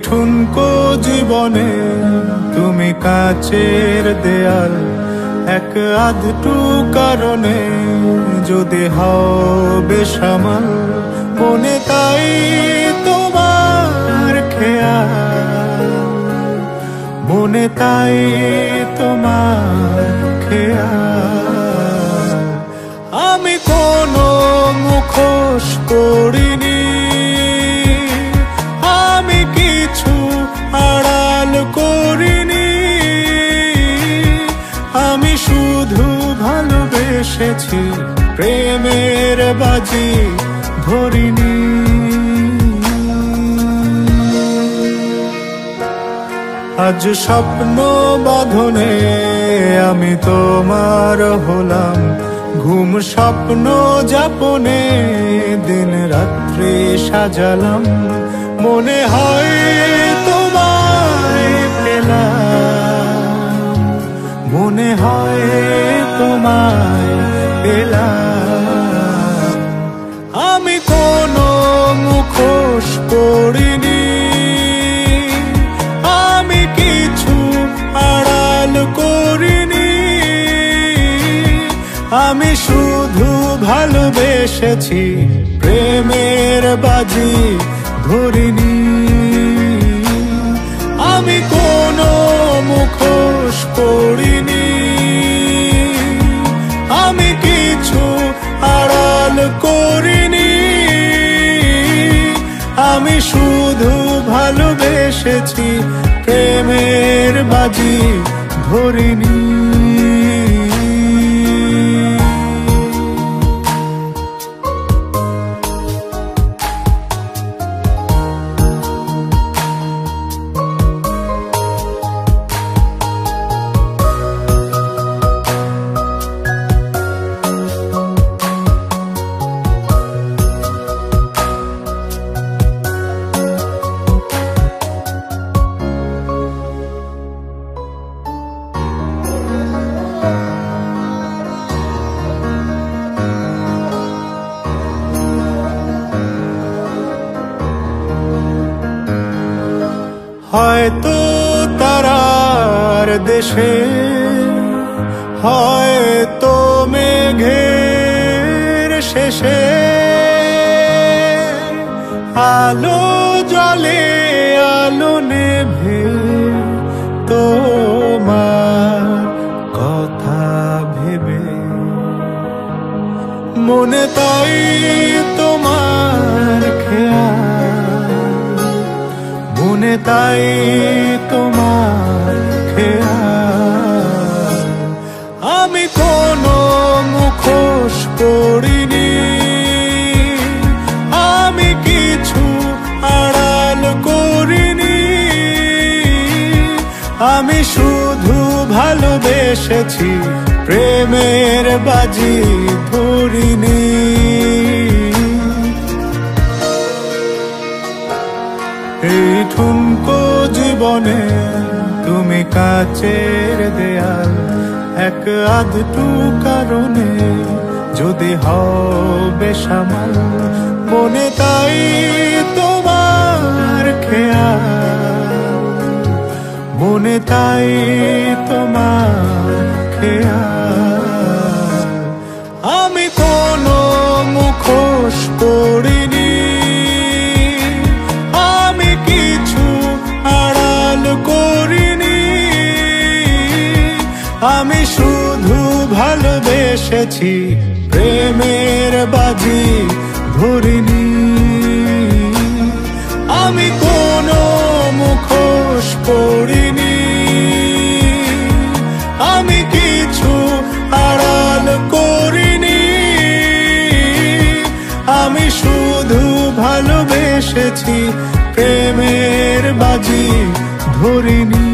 ঠুনকো জীবনে তুমি কাচের দেয়াল, এক আধটু কারণে যদি হও বেসামাল, মনে তাই তোমার খেয়াল, মনে তাই তোমার খেয়াল। আমি কোনো মুখোশ করিনি, আমি কিছু আড়াল করিনি, আমি শুধু ভালোবেসেছি, প্রেমের বাজি ধরিনি। আজ স্বপ্ন বাঁধনে আমি তোমার হলাম, ঘুম স্বপ্ন যাপনে দিন রাত্রি সাজালাম, মনে হয় তোমায় পেলাম, মনে হয় তোমায় পেলাম। আমি কোনো মুখোশ করিনি, আমি কিছু আড়াল করিনি, আমি শুধু ভালোবেসেছি, প্রেমের বাজি ধরিনি। আমি কোনো মুখোশ করিনি, আমি কিছু আড়াল করিনি, আমি শুধু ভালোবেসেছি, প্রেমের বাজি ধরিনি। হয়তো তারার দেশে, হয়তো মেঘের শেষে, আলো জলে আলো নেভে তোমার কথা ভেবে, মনে তাই তোমার খেয়াল, মনে তাই তোমার খেয়াল। আমি কোনো মুখোশ করিনি, আমি কিছু আড়াল করিনি, আমি শুধু ভালোবেসেছি, প্রেমের বাজি ধরিনি। এই ঠুনকো জীবনে তুমি কাচের দেয়াল, এক আধটু কারণে যদি হও বেসামাল, মনে তাই তোমার খেয়াল, মনে তাই তোমার খেয়াল। আমি কোনো মুখোশ করিনি, আমি কিছু আড়াল করিনি, আমি শুধু ভালোবেসেছি, প্রেমের বাজি ধরিনি। আমি কোনো মুখোশ করিনি, আমি কিছু আড়াল করিনি, আমি শুধু ভালোবেসেছি, প্রেমের বাজি ধরিনি।